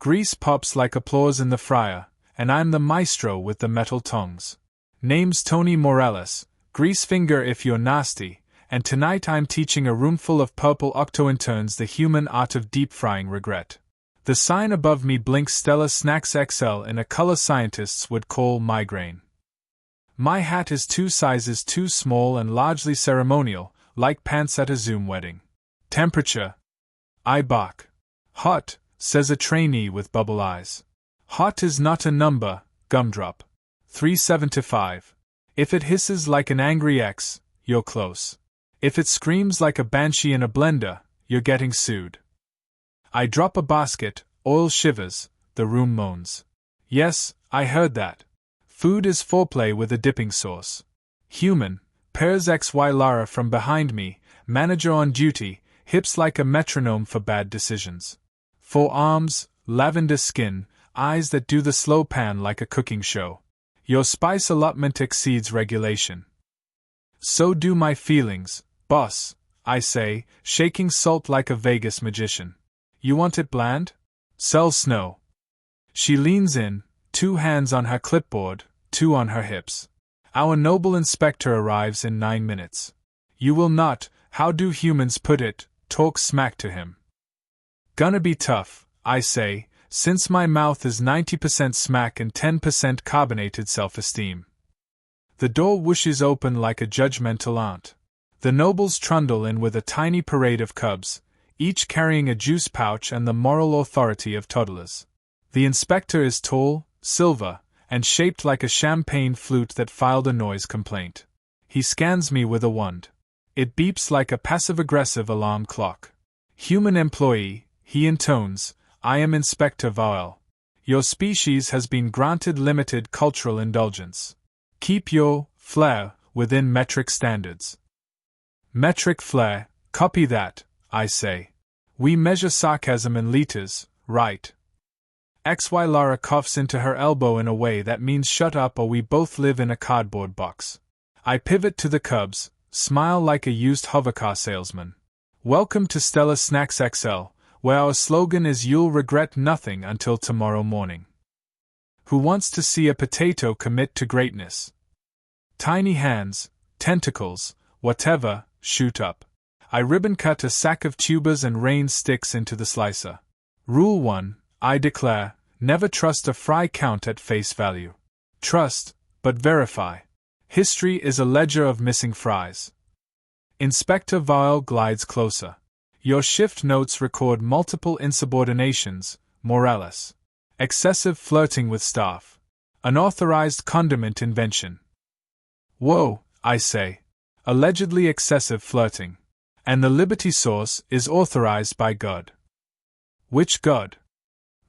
Grease pops like applause in the fryer, and I'm the maestro with the metal tongs. Name's Tony Morales, grease finger if you're nasty, and tonight I'm teaching a roomful of purple octo-interns the human art of deep-frying regret. The sign above me blinks Stella Snacks XL in a color scientists would call migraine. My hat is 2 sizes too small and largely ceremonial, like pants at a Zoom wedding. Temperature? I bark. Hot, says a trainee with bubble eyes. Hot is not a number, gumdrop. 375. If it hisses like an angry ex, you're close. If it screams like a banshee in a blender, you're getting sued. I drop a basket, oil shivers, the room moans. Yes, I heard that. Food is foreplay with a dipping sauce. Human, pairs HFY Lara from behind me, manager on duty, hips like a metronome for bad decisions. Forearms, lavender skin, eyes that do the slow pan like a cooking show. Your spice allotment exceeds regulation. So do my feelings, boss, I say, shaking salt like a Vegas magician. You want it bland? Sell snow. She leans in, 2 hands on her clipboard, 2 on her hips. Our noble inspector arrives in 9 minutes. You will not, how do humans put it, talk smack to him. Gonna be tough, I say, since my mouth is 90% smack and 10% carbonated self-esteem. The door whooshes open like a judgmental aunt. The nobles trundle in with a tiny parade of cubs, each carrying a juice pouch and the moral authority of toddlers. The inspector is tall, silver, and shaped like a champagne flute that filed a noise complaint. He scans me with a wand. It beeps like a passive-aggressive alarm clock. Human employee, he intones, I am Inspector Vael. Your species has been granted limited cultural indulgence. Keep your flair within metric standards. Metric flair, copy that, I say. We measure sarcasm in liters, right? HFY Lara coughs into her elbow in a way that means shut up or we both live in a cardboard box. I pivot to the cubs, smile like a used hovercar salesman. Welcome to Stella Snacks XL, where our slogan is you'll regret nothing until tomorrow morning. Who wants to see a potato commit to greatness? Tiny hands, tentacles, whatever, shoot up. I ribbon cut a sack of tubers and rain sticks into the slicer. Rule 1, I declare, never trust a fry count at face value. Trust, but verify. History is a ledger of missing fries. Inspector Vael glides closer. Your shift notes record multiple insubordinations, Morales. Excessive flirting with staff. Unauthorized condiment invention. Whoa, I say. Allegedly excessive flirting. And the Liberty Sauce is authorized by God. Which God?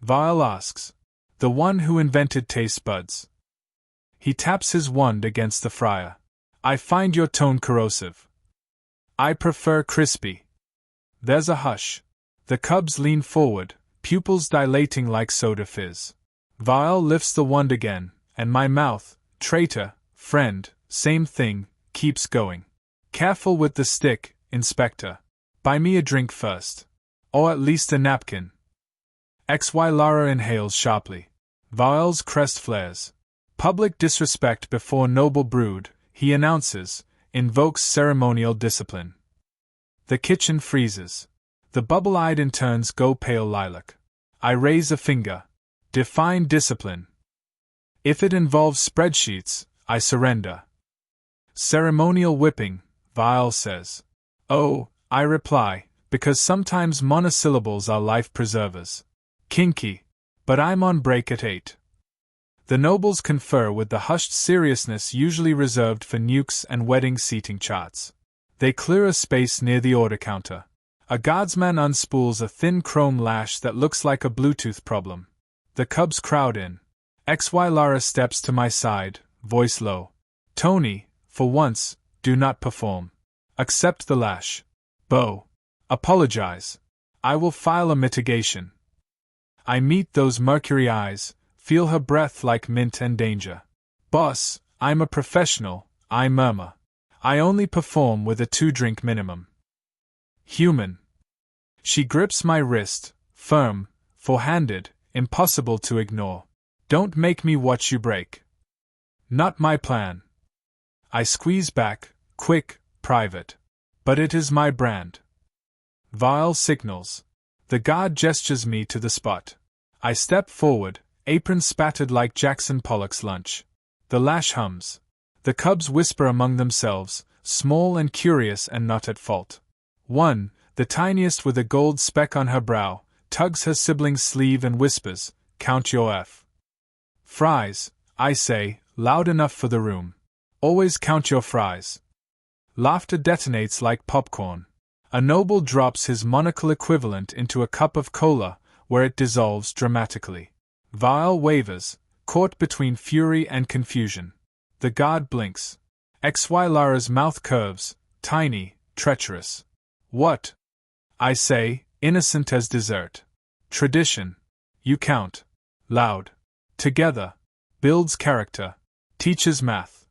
Vael asks. The one who invented taste buds. He taps his wand against the fryer. I find your tone corrosive. I prefer crispy. There's a hush. The cubs lean forward, pupils dilating like soda fizz. Vael lifts the wand again, and my mouth, traitor, friend, same thing, keeps going. Careful with the stick, Inspector. Buy me a drink first. Or at least a napkin. HFY Lara inhales sharply. Vael's crest flares. Public disrespect before noble brood, he announces, invokes ceremonial discipline. The kitchen freezes. The bubble-eyed interns go pale lilac. I raise a finger. Define discipline. If it involves spreadsheets, I surrender. Ceremonial whipping, Vael says. Oh, I reply, because sometimes monosyllables are life preservers. Kinky. But I'm on break at 8. The nobles confer with the hushed seriousness usually reserved for nukes and wedding seating charts. They clear a space near the order counter. A guardsman unspools a thin chrome lash that looks like a Bluetooth problem. The cubs crowd in. HFY Lara steps to my side, voice low. Tony, for once, do not perform. Accept the lash. Bo. Apologize. I will file a mitigation. I meet those mercury eyes, feel her breath like mint and danger. Boss, I'm a professional, I murmur. I only perform with a 2-drink minimum. Human. She grips my wrist, firm, four-handed, impossible to ignore. Don't make me watch you break. Not my plan. I squeeze back, quick, private. But it is my brand. Vile signals. The guard gestures me to the spot. I step forward, apron spattered like Jackson Pollock's lunch. The lash hums. The cubs whisper among themselves, small and curious and not at fault. One, the tiniest with a gold speck on her brow, tugs her sibling's sleeve and whispers, "Count your fries," I say, loud enough for the room. "Always count your fries." Laughter detonates like popcorn. A noble drops his monocle equivalent into a cup of cola, where it dissolves dramatically. Vile wavers, caught between fury and confusion. The guard blinks. HFY Lara's mouth curves, tiny, treacherous. "What?" I say, innocent as dessert. "Tradition. You count. Loud. Together. Builds character. Teaches math."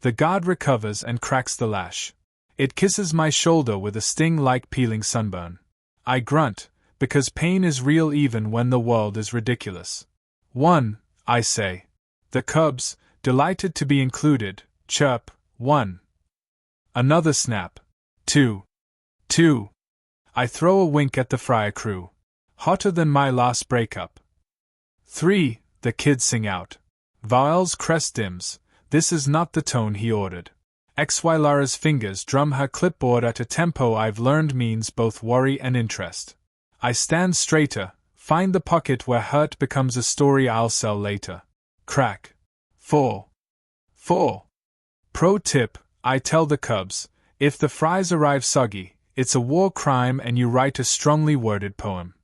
The guard recovers and cracks the lash. It kisses my shoulder with a sting like peeling sunburn. I grunt, because pain is real even when the world is ridiculous. "One," I say. The cubs, delighted to be included, chirp, "One." Another snap. "Two. Two." I throw a wink at the Fryer crew. Hotter than my last breakup. "Three," the kids sing out. Vile's crest dims. This is not the tone he ordered. HFY Lara's fingers drum her clipboard at a tempo I've learned means both worry and interest. I stand straighter, find the pocket where hurt becomes a story I'll sell later. Crack. 4. 4. Pro tip, I tell the cubs, if the fries arrive soggy, it's a war crime and you write a strongly worded poem.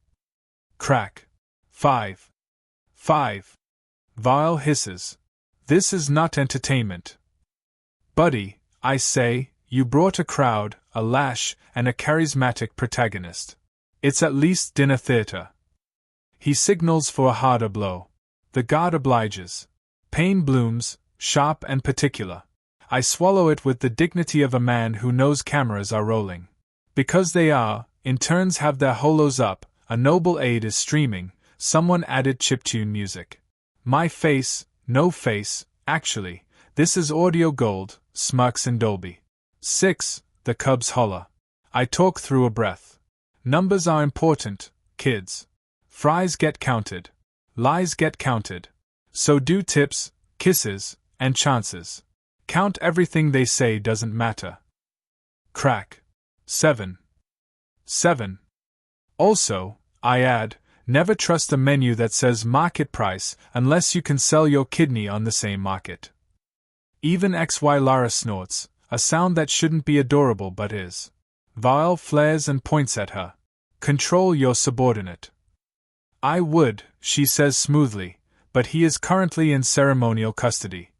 Crack. 5. 5. Vile hisses. This is not entertainment. "Buddy," I say, "you brought a crowd, a lash, and a charismatic protagonist. It's at least dinner theater." He signals for a harder blow. The guard obliges. Pain blooms, sharp and particular. I swallow it with the dignity of a man who knows cameras are rolling. Because they are, interns have their holos up, a noble aid is streaming, someone added chiptune music. My face, no face, actually, this is audio gold, smirks in Dolby. 6, the cubs holler. I talk through a breath. Numbers are important, kids. Fries get counted. Lies get counted. So do tips, kisses, and chances. Count everything they say doesn't matter. Crack. 7. 7. Also, I add, never trust a menu that says market price unless you can sell your kidney on the same market. Even HFY Lara snorts, a sound that shouldn't be adorable but is. Vile flares and points at her. Control your subordinate. I would, she says smoothly, but he is currently in ceremonial custody.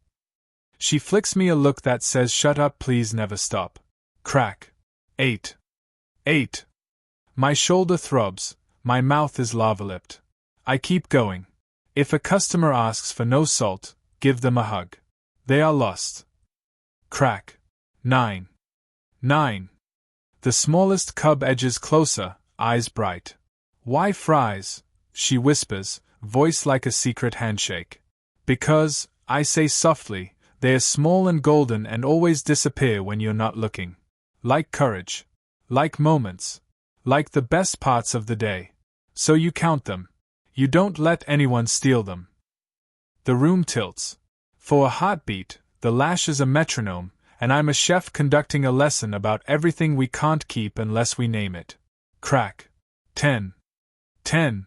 She flicks me a look that says shut up please never stop. Crack. 8. 8. My shoulder throbs, my mouth is lava-lipped. I keep going. If a customer asks for no salt, give them a hug. They are lost. Crack. 9. 9. The smallest cub edges closer, eyes bright. Why fries? She whispers, voice like a secret handshake. Because, I say softly, they are small and golden and always disappear when you're not looking. Like courage. Like moments. Like the best parts of the day. So you count them. You don't let anyone steal them. The room tilts. For a heartbeat, the lash is a metronome, and I'm a chef conducting a lesson about everything we can't keep unless we name it. Crack. 10. 10.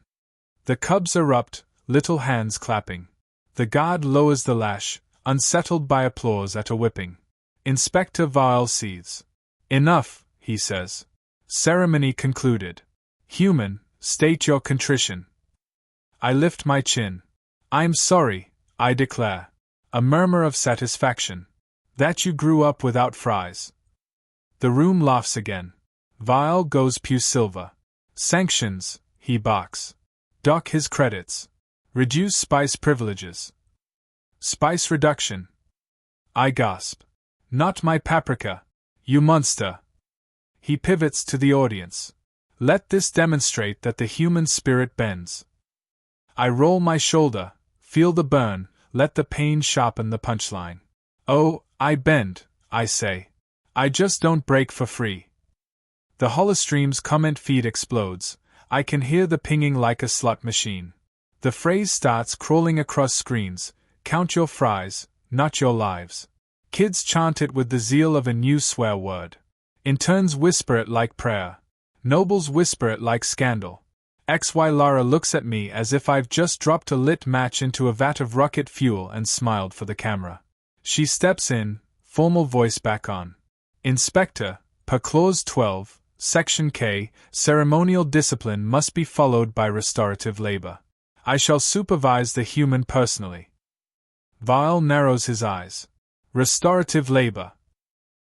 The cubs erupt, little hands clapping. The guard lowers the lash, unsettled by applause at a whipping. Inspector Vile seethes. Enough, he says. Ceremony concluded. Human, state your contrition. I lift my chin. I'm sorry, I declare. A murmur of satisfaction. That you grew up without fries. The room laughs again. Vile goes pew silver. Sanctions, he barks. Dock his credits. Reduce spice privileges. Spice reduction. I gasp. Not my paprika, you monster. He pivots to the audience. Let this demonstrate that the human spirit bends. I roll my shoulder, feel the burn, let the pain sharpen the punchline. Oh, I bend, I say. I just don't break for free. The Holostream's comment feed explodes. I can hear the pinging like a slot machine. The phrase starts crawling across screens. Count your fries, not your lives. Kids chant it with the zeal of a new swear word. Interns whisper it like prayer. Nobles whisper it like scandal. XY Lara looks at me as if I've just dropped a lit match into a vat of rocket fuel and smiled for the camera. She steps in, formal voice back on. Inspector, per Clause 12, Section K, ceremonial discipline must be followed by restorative labor. I shall supervise the human personally. Vile narrows his eyes. Restorative labor.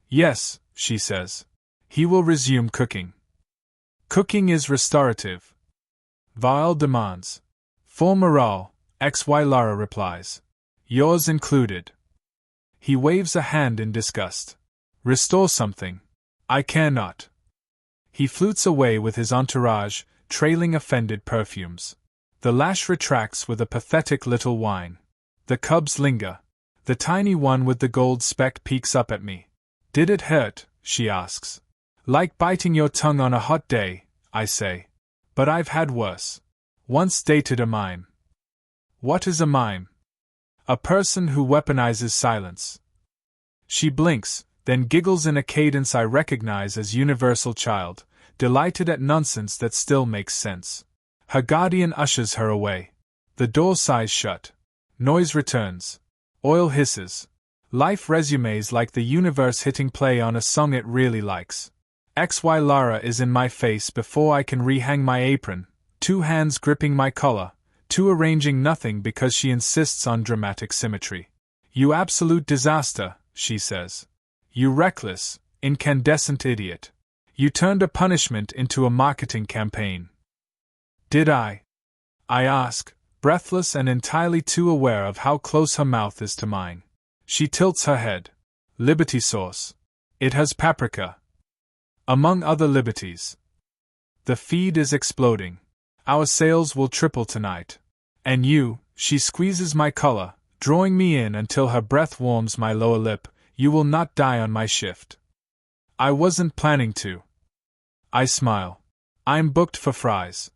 Yes, she says. He will resume cooking. Cooking is restorative. Vile demands. For morale, XY Lara replies. Yours included. He waves a hand in disgust. Restore something. I care not. He flutes away with his entourage, trailing offended perfumes. The lash retracts with a pathetic little whine. The cubs linger. The tiny one with the gold speck peeks up at me. Did it hurt? She asks. Like biting your tongue on a hot day, I say. But I've had worse. Once dated a mime. What is a mime? A person who weaponizes silence. She blinks, then giggles in a cadence I recognize as universal child, delighted at nonsense that still makes sense. Her guardian ushers her away. The door sighs shut. Noise returns. Oil hisses. Life resumes like the universe hitting play on a song it really likes. XY Lara is in my face before I can rehang my apron, 2 hands gripping my collar, 2 arranging nothing because she insists on dramatic symmetry. You absolute disaster, she says. You reckless, incandescent idiot. You turned a punishment into a marketing campaign. Did I? I ask, breathless and entirely too aware of how close her mouth is to mine. She tilts her head. Liberty sauce. It has paprika. Among other liberties. The feed is exploding. Our sales will triple tonight. And you, she squeezes my collar, drawing me in until her breath warms my lower lip, you will not die on my shift. I wasn't planning to. I smile. I'm booked for fries.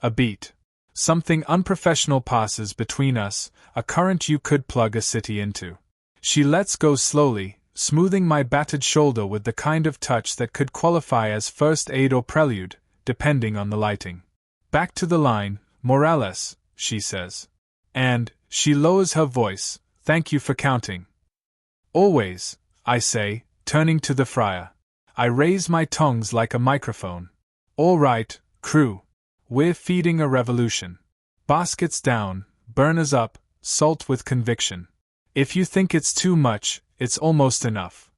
A beat. Something unprofessional passes between us, a current you could plug a city into. She lets go slowly, smoothing my battered shoulder with the kind of touch that could qualify as first aid or prelude, depending on the lighting. Back to the line, Morales, she says. And, she lowers her voice, thank you for counting. Always, I say, turning to the friar. I raise my tongs like a microphone. All right, crew. We're feeding a revolution. Baskets down, burners up, salt with conviction. If you think it's too much, it's almost enough.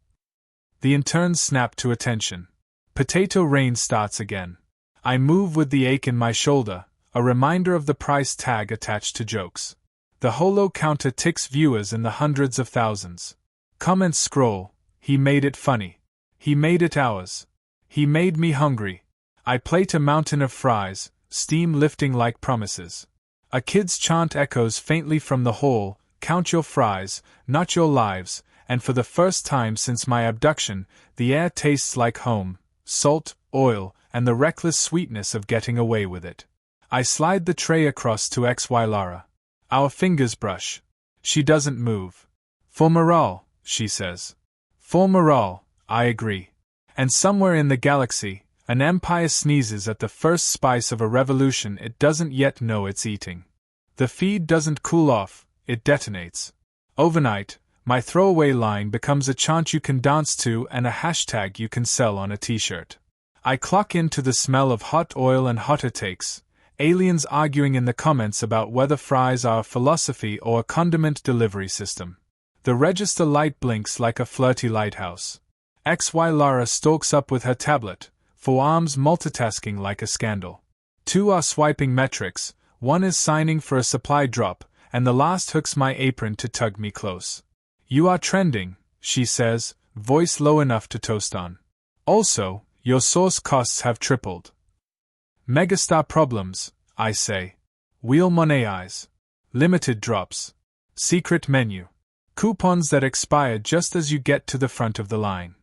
The interns snap to attention. Potato rain starts again. I move with the ache in my shoulder, a reminder of the price tag attached to jokes. The holo counter ticks viewers in the hundreds of thousands. Comments scroll. He made it funny. He made it ours. He made me hungry. I plate a mountain of fries, steam lifting like promises. A kid's chant echoes faintly from the hall, count your fries, not your lives, and for the first time since my abduction, the air tastes like home, salt, oil, and the reckless sweetness of getting away with it. I slide the tray across to XY Lara. Our fingers brush. She doesn't move. For morale, she says. For morale, I agree. And somewhere in the galaxy, an empire sneezes at the first spice of a revolution it doesn't yet know it's eating. The feed doesn't cool off, it detonates. Overnight, my throwaway line becomes a chant you can dance to and a hashtag you can sell on a t-shirt. I clock into the smell of hot oil and hotter takes, aliens arguing in the comments about whether fries are a philosophy or a condiment delivery system. The register light blinks like a flirty lighthouse. XY Lara stalks up with her tablet, forearms multitasking like a scandal. 2 are swiping metrics, 1 is signing for a supply drop, and the last hooks my apron to tug me close. You are trending, she says, voice low enough to toast on. Also, your source costs have tripled. Megastar problems, I say. Wheel Moneyes. Limited drops. Secret menu. Coupons that expire just as you get to the front of the line.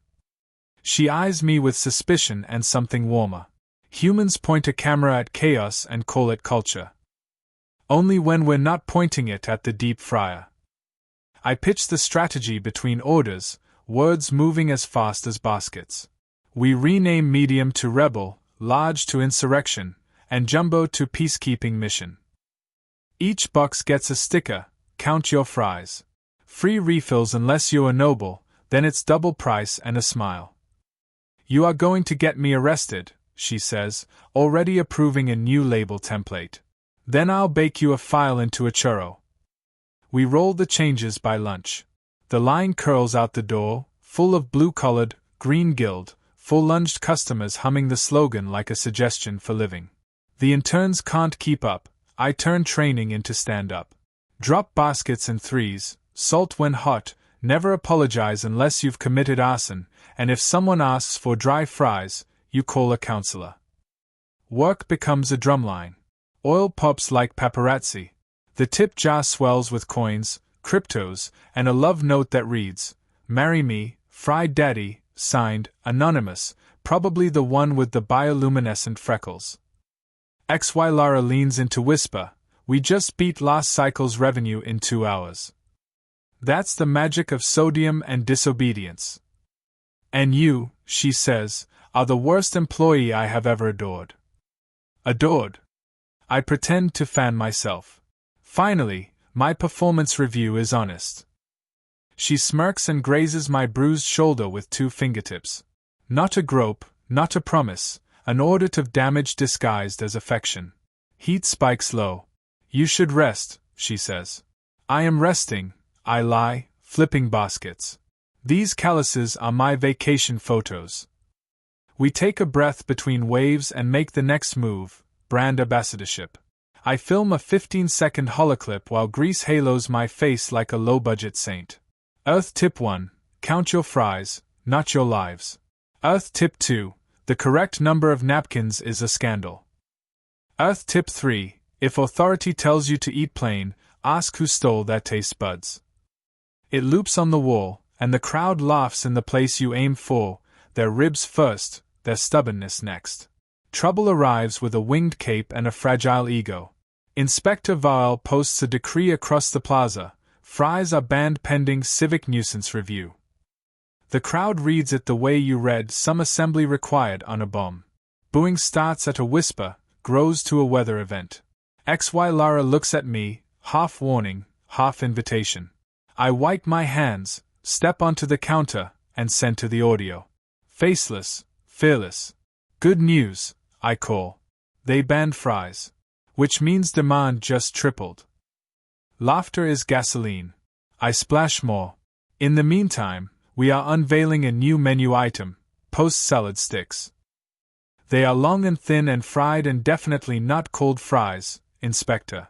She eyes me with suspicion and something warmer. Humans point a camera at chaos and call it culture. Only when we're not pointing it at the deep fryer. I pitch the strategy between orders, words moving as fast as baskets. We rename medium to rebel, large to insurrection, and jumbo to peacekeeping mission. Each box gets a sticker, count your fries. Free refills unless you're a noble, then it's double price and a smile. You are going to get me arrested, she says, already approving a new label template. Then I'll bake you a file into a churro. We roll the changes by lunch. The line curls out the door, full of blue-collared, green-gilled, full-lunged customers humming the slogan like a suggestion for living. The interns can't keep up. I turn training into stand-up. Drop baskets in threes, salt when hot, never apologize unless you've committed arson, and if someone asks for dry fries, you call a counselor. Work becomes a drumline. Oil pops like paparazzi. The tip jar swells with coins, cryptos, and a love note that reads, "Marry me, Fried Daddy," signed, Anonymous, probably the one with the bioluminescent freckles. HFY Lara leans in to whisper, "We just beat last cycle's revenue in 2 hours. That's the magic of sodium and disobedience. And you," she says, "are the worst employee I have ever adored." Adored. I pretend to fan myself. Finally, my performance review is honest. She smirks and grazes my bruised shoulder with 2 fingertips. Not a grope, not a promise, an audit of damage disguised as affection. Heat spikes low. "You should rest," she says. "I am resting," I lie, flipping baskets. "These calluses are my vacation photos." We take a breath between waves and make the next move, brand ambassadorship. I film a 15-second holoclip while grease halos my face like a low-budget saint. Earth Tip 1, count your fries, not your lives. Earth Tip 2, the correct number of napkins is a scandal. Earth Tip 3, if authority tells you to eat plain, ask who stole their taste buds. It loops on the wall, and the crowd laughs in the place you aim for, their ribs first, their stubbornness next. Trouble arrives with a winged cape and a fragile ego. Inspector Vaal posts a decree across the plaza, fries are banned pending civic nuisance review. The crowd reads it the way you read some assembly required on a bomb. Booing starts at a whisper, grows to a weather event. HFY Lara looks at me, half warning, half invitation. I wipe my hands, step onto the counter, and send to the audio. Faceless, fearless. Good news, I call. They banned fries. Which means demand just tripled. Laughter is gasoline. I splash more. In the meantime, we are unveiling a new menu item, post-salad sticks. They are long and thin and fried and definitely not cold fries, Inspector.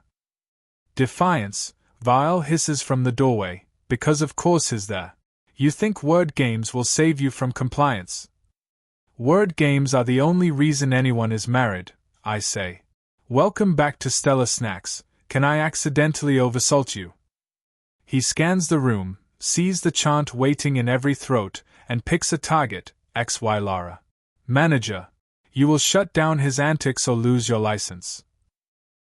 Defiance, Vaal hisses from the doorway, because of course is there. You think word games will save you from compliance. Word games are the only reason anyone is married, I say. Welcome back to Stella Snacks, can I accidentally oversalt you? He scans the room, sees the chant waiting in every throat, and picks a target, HFY Lara. Manager. You will shut down his antics or lose your license.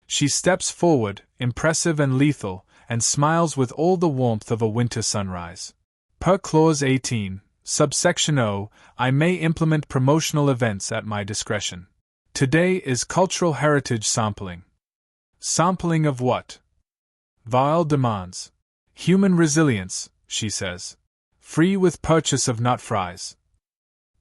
She steps forward, impressive and lethal, and smiles with all the warmth of a winter sunrise. Per Clause 18, subsection O, I may implement promotional events at my discretion. Today is cultural heritage sampling. Sampling of what? Vaal demands. Human resilience, she says. Free with purchase of nut fries.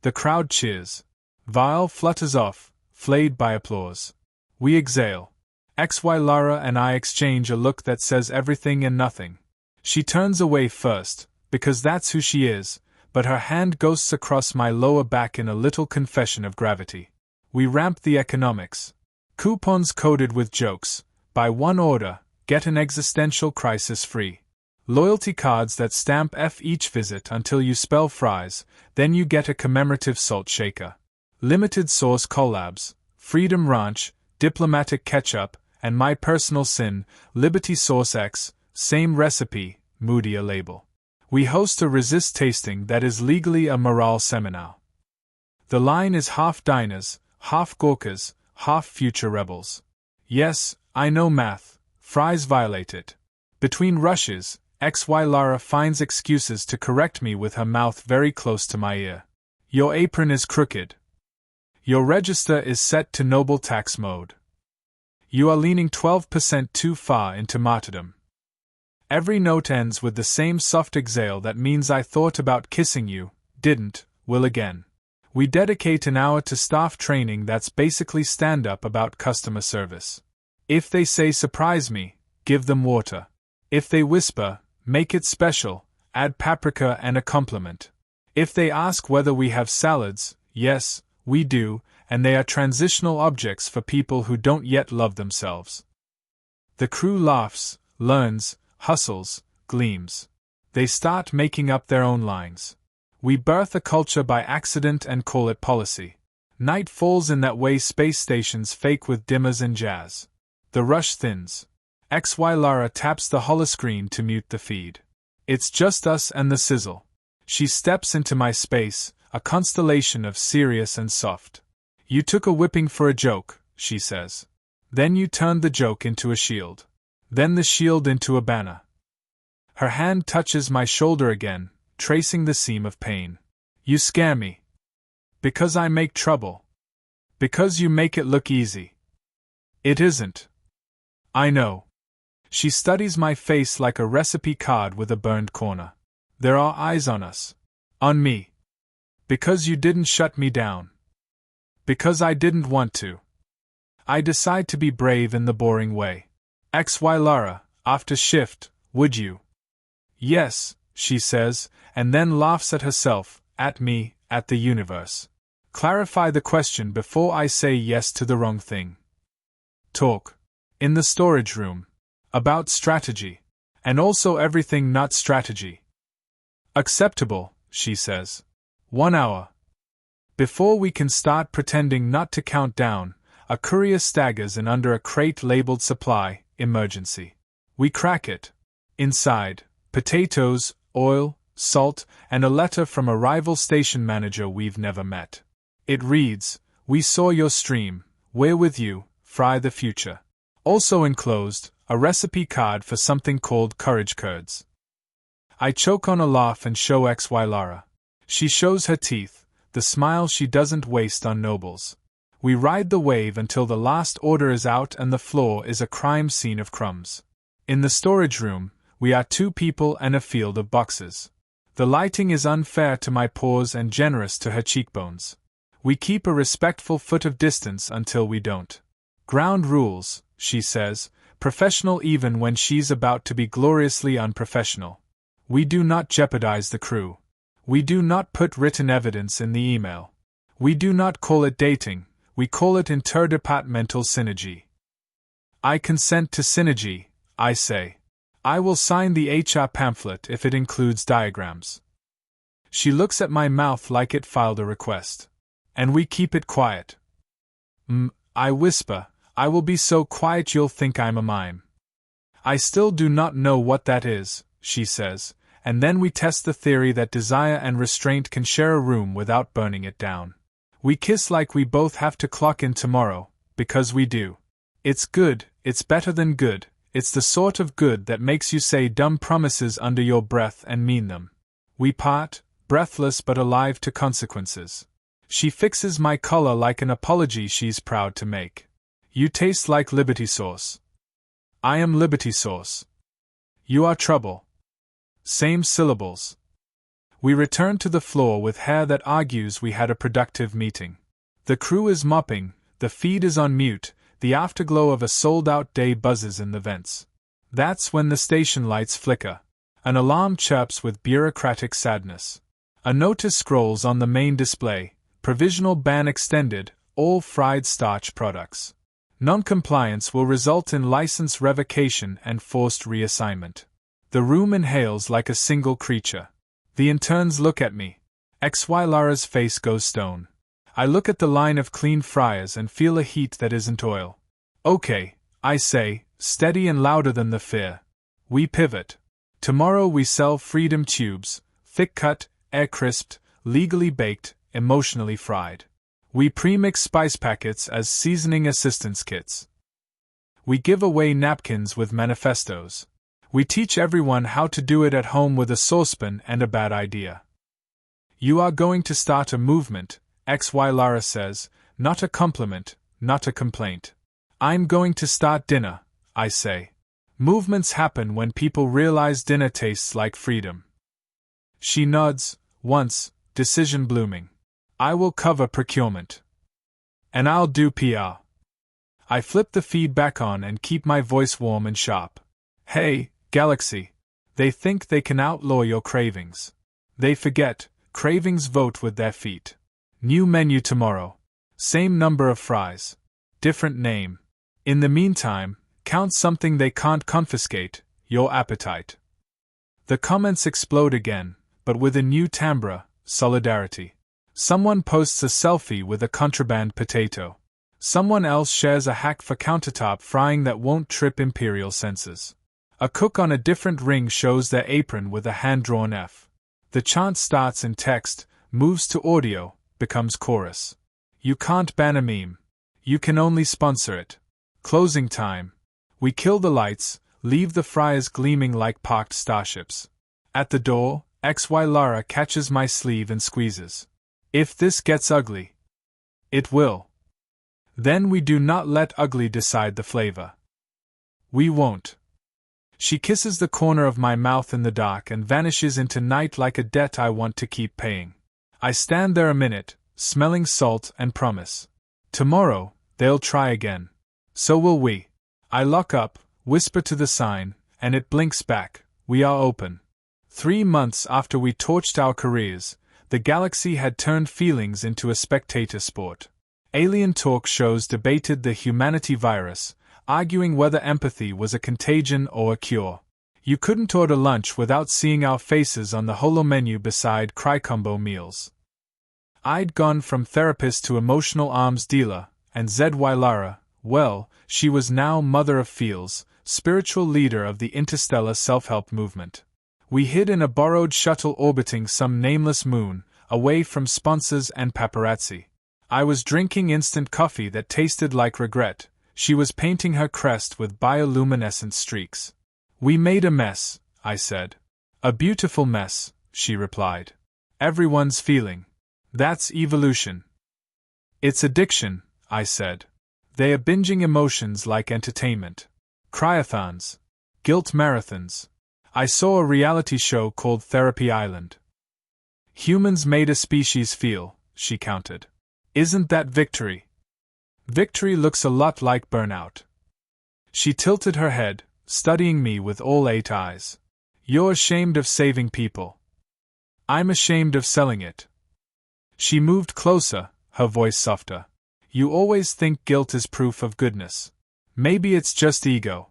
The crowd cheers. Vaal flutters off, flayed by applause. We exhale. HFY Lara and I exchange a look that says everything and nothing. She turns away first, because that's who she is, but her hand ghosts across my lower back in a little confession of gravity. We ramp the economics. Coupons coded with jokes. Buy one order, get an existential crisis free. Loyalty cards that stamp F each visit until you spell fries, then you get a commemorative salt shaker. Limited source collabs, Freedom Ranch, Diplomatic Ketchup, and my personal sin, Liberty Sauce X, same recipe, moodier label. We host a resist tasting that is legally a morale seminar. The line is half diners, half gawkers, half future rebels. Yes, I know math, fries violate it. Between rushes, HFY Lara finds excuses to correct me with her mouth very close to my ear. Your apron is crooked. Your register is set to noble tax mode. You are leaning 12% too far into martyrdom. Every note ends with the same soft exhale that means I thought about kissing you, didn't, will again. We dedicate an hour to staff training that's basically stand-up about customer service. If they say surprise me, give them water. If they whisper, make it special, add paprika and a compliment. If they ask whether we have salads, yes, we do, and they are transitional objects for people who don't yet love themselves. The crew laughs, learns, hustles, gleams. They start making up their own lines. We birth a culture by accident and call it policy. Night falls in that way space stations fake with dimmers and jazz. The rush thins. HFY Lara taps the holoscreen to mute the feed. It's just us and the sizzle. She steps into my space, a constellation of serious and soft. You took a whipping for a joke, she says. Then you turned the joke into a shield. Then the shield into a banner. Her hand touches my shoulder again, tracing the seam of pain. You scare me. Because I make trouble. Because you make it look easy. It isn't. I know. She studies my face like a recipe card with a burned corner. There are eyes on us. On me. Because you didn't shut me down. Because I didn't want to. I decide to be brave in the boring way. HFY Lara, after shift, would you? Yes, she says, and then laughs at herself, at me, at the universe. Clarify the question before I say yes to the wrong thing. Talk. In the storage room. About strategy. And also everything not strategy. Acceptable, she says. 1 hour. Before we can start pretending not to count down, a courier staggers in under a crate labeled supply, emergency. We crack it. Inside, potatoes, oil, salt, and a letter from a rival station manager we've never met. It reads, "We saw your stream, we're with you, fry the future." Also enclosed, a recipe card for something called courage curds. I choke on a laugh and show HFY Lara. She shows her teeth, the smile she doesn't waste on nobles. We ride the wave until the last order is out and the floor is a crime scene of crumbs. In the storage room, we are 2 people and a field of boxes. The lighting is unfair to my pores and generous to her cheekbones. We keep a respectful foot of distance until we don't. Ground rules, she says, professional even when she's about to be gloriously unprofessional. We do not jeopardize the crew. We do not put written evidence in the email. We do not call it dating, we call it interdepartmental synergy. I consent to synergy, I say. I will sign the HR pamphlet if it includes diagrams. She looks at my mouth like it filed a request. And we keep it quiet. I whisper, I will be so quiet you'll think I'm a mime. I still do not know what that is, she says, and then we test the theory that desire and restraint can share a room without burning it down. We kiss like we both have to clock in tomorrow, because we do. It's good, it's better than good, it's the sort of good that makes you say dumb promises under your breath and mean them. We part, breathless but alive to consequences. She fixes my collar like an apology she's proud to make. You taste like Liberty Sauce. I am Liberty Sauce. You are trouble. Same syllables. We return to the floor with hair that argues we had a productive meeting. The crew is mopping, the feed is on mute, the afterglow of a sold-out day buzzes in the vents. That's when the station lights flicker. An alarm chirps with bureaucratic sadness. A notice scrolls on the main display, provisional ban extended, all fried starch products. Non-compliance will result in license revocation and forced reassignment. The room inhales like a single creature. The interns look at me. HFY Lara's face goes stone. I look at the line of clean fryers and feel a heat that isn't oil. Okay, I say, steady and louder than the fear. We pivot. Tomorrow we sell Freedom Tubes, thick-cut, air-crisped, legally baked, emotionally fried. We premix spice packets as seasoning assistance kits. We give away napkins with manifestos. We teach everyone how to do it at home with a saucepan and a bad idea. You are going to start a movement, HFY Lara says, not a compliment, not a complaint. I'm going to start dinner, I say. Movements happen when people realize dinner tastes like freedom. She nods, once, decision blooming. I will cover procurement. And I'll do PR. I flip the feed back on and keep my voice warm and sharp. Hey, Galaxy. They think they can outlaw your cravings. They forget, cravings vote with their feet. New menu tomorrow. Same number of fries. Different name. In the meantime, count something they can't confiscate, your appetite. The comments explode again, but with a new timbre, solidarity. Someone posts a selfie with a contraband potato. Someone else shares a hack for countertop frying that won't trip imperial senses. A cook on a different ring shows their apron with a hand-drawn F. The chant starts in text, moves to audio, becomes chorus. You can't ban a meme. You can only sponsor it. Closing time. We kill the lights, leave the fryers gleaming like parked starships. At the door, HFY Lara catches my sleeve and squeezes. If this gets ugly. It will. Then we do not let ugly decide the flavor. We won't. She kisses the corner of my mouth in the dark and vanishes into night like a debt I want to keep paying. I stand there a minute, smelling salt and promise. Tomorrow, they'll try again. So will we. I lock up, whisper to the sign, and it blinks back. We are open. 3 months after we torched our careers, the Galaxy had turned feelings into a spectator sport. Alien talk shows debated the humanity virus, arguing whether empathy was a contagion or a cure. You couldn't order lunch without seeing our faces on the holo menu beside Cry-Combo meals. I'd gone from therapist to emotional arms dealer, and ZY Lara, well, she was now mother of feels, spiritual leader of the interstellar self-help movement. We hid in a borrowed shuttle orbiting some nameless moon, away from sponsors and paparazzi. I was drinking instant coffee that tasted like regret. She was painting her crest with bioluminescent streaks. We made a mess, I said. A beautiful mess, she replied. Everyone's feeling. That's evolution. It's addiction, I said. They are binging emotions like entertainment. Cryathons. Guilt marathons. I saw a reality show called Therapy Island. Humans made a species feel, she countered. Isn't that victory? Victory looks a lot like burnout. She tilted her head, studying me with all 8 eyes. You're ashamed of saving people. I'm ashamed of selling it. She moved closer, her voice softer. You always think guilt is proof of goodness. Maybe it's just ego.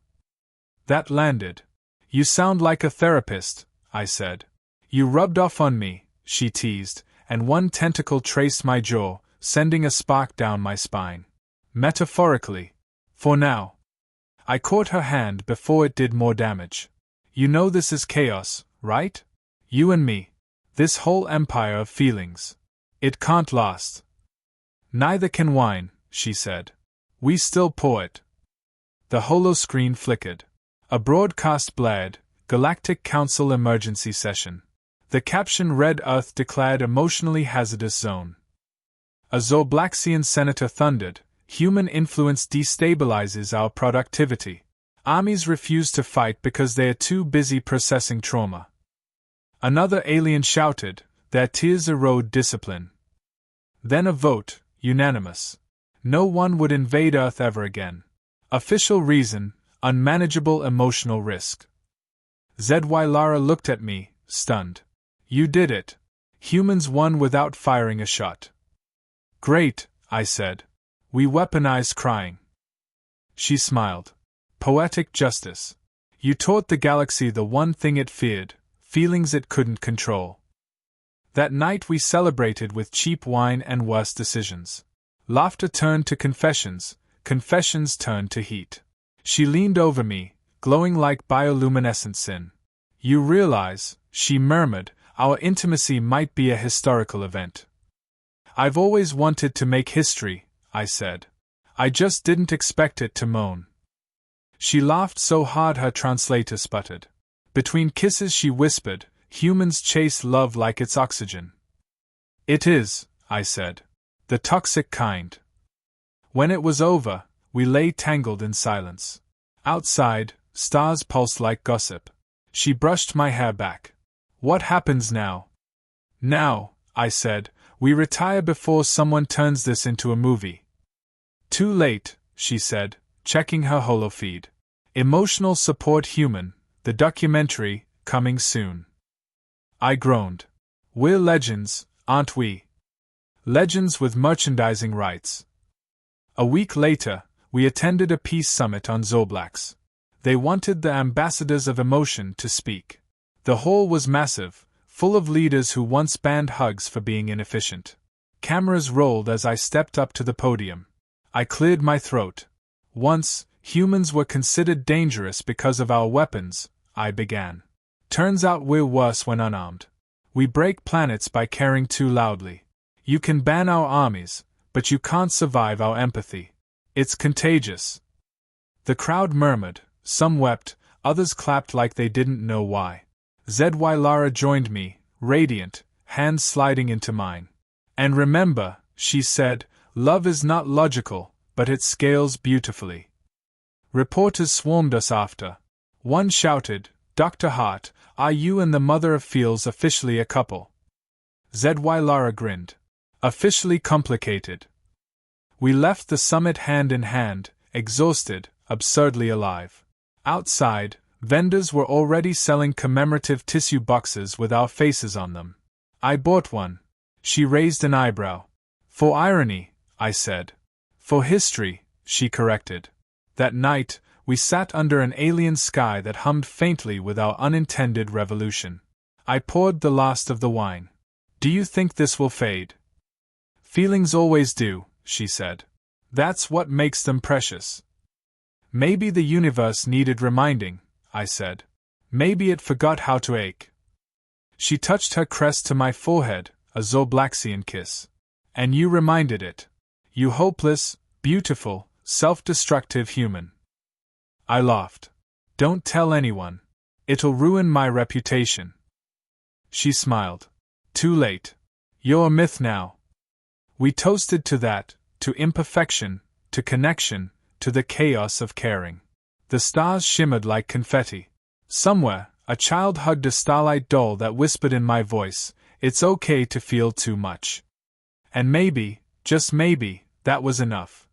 That landed. You sound like a therapist, I said. You rubbed off on me, she teased, and one tentacle traced my jaw, sending a spark down my spine. Metaphorically. For now. I caught her hand before it did more damage. You know this is chaos, right? You and me. This whole empire of feelings. It can't last. Neither can wine, she said. We still pour it. The holo screen flickered. A broadcast blared, Galactic Council Emergency Session. The caption read Earth declared emotionally hazardous zone. A Zorblaxian senator thundered, human influence destabilizes our productivity. Armies refuse to fight because they are too busy processing trauma. Another alien shouted, their tears erode discipline. Then a vote, unanimous. No one would invade Earth ever again. Official reason, unmanageable emotional risk. ZY Lara looked at me, stunned. You did it. Humans won without firing a shot. Great, I said. We weaponized crying. She smiled. Poetic justice. You taught the galaxy the one thing it feared, feelings it couldn't control. That night we celebrated with cheap wine and worse decisions. Laughter turned to confessions, confessions turned to heat. She leaned over me, glowing like bioluminescent sin. You realize, she murmured, our intimacy might be a historical event. I've always wanted to make history, I said. I just didn't expect it to moan. She laughed so hard her translator sputtered. Between kisses she whispered, humans chase love like it's oxygen. It is, I said. The toxic kind. When it was over, we lay tangled in silence. Outside, stars pulsed like gossip. She brushed my hair back. What happens now? Now, I said, we retire before someone turns this into a movie. Too late, she said, checking her holofeed. Emotional support human, the documentary, coming soon. I groaned. We're legends, aren't we? Legends with merchandising rights. A week later, we attended a peace summit on Zoblax. They wanted the ambassadors of emotion to speak. The hall was massive, full of leaders who once banned hugs for being inefficient. Cameras rolled as I stepped up to the podium. I cleared my throat. Once, humans were considered dangerous because of our weapons, I began. Turns out we're worse when unarmed. We break planets by caring too loudly. You can ban our armies, but you can't survive our empathy. It's contagious. The crowd murmured, some wept, others clapped like they didn't know why. ZY Lara joined me, radiant, hands sliding into mine. And remember, she said, love is not logical, but it scales beautifully. Reporters swarmed us after. One shouted, Dr. Hart, are you and the mother of Fields officially a couple? ZY Lara grinned. Officially complicated. We left the summit hand in hand, exhausted, absurdly alive. Outside, vendors were already selling commemorative tissue boxes with our faces on them. I bought one. She raised an eyebrow. For irony, I said. For history, she corrected. That night, we sat under an alien sky that hummed faintly with our unintended revolution. I poured the last of the wine. Do you think this will fade? Feelings always do, she said. That's what makes them precious. Maybe the universe needed reminding, I said. Maybe it forgot how to ache. She touched her crest to my forehead, a Zoblaxian kiss. And you reminded it. You hopeless, beautiful, self-destructive human. I laughed. Don't tell anyone. It'll ruin my reputation. She smiled. Too late. You're a myth now. We toasted to that, to imperfection, to connection, to the chaos of caring. The stars shimmered like confetti. Somewhere, a child hugged a starlight doll that whispered in my voice, it's okay to feel too much. And maybe, just maybe, that was enough.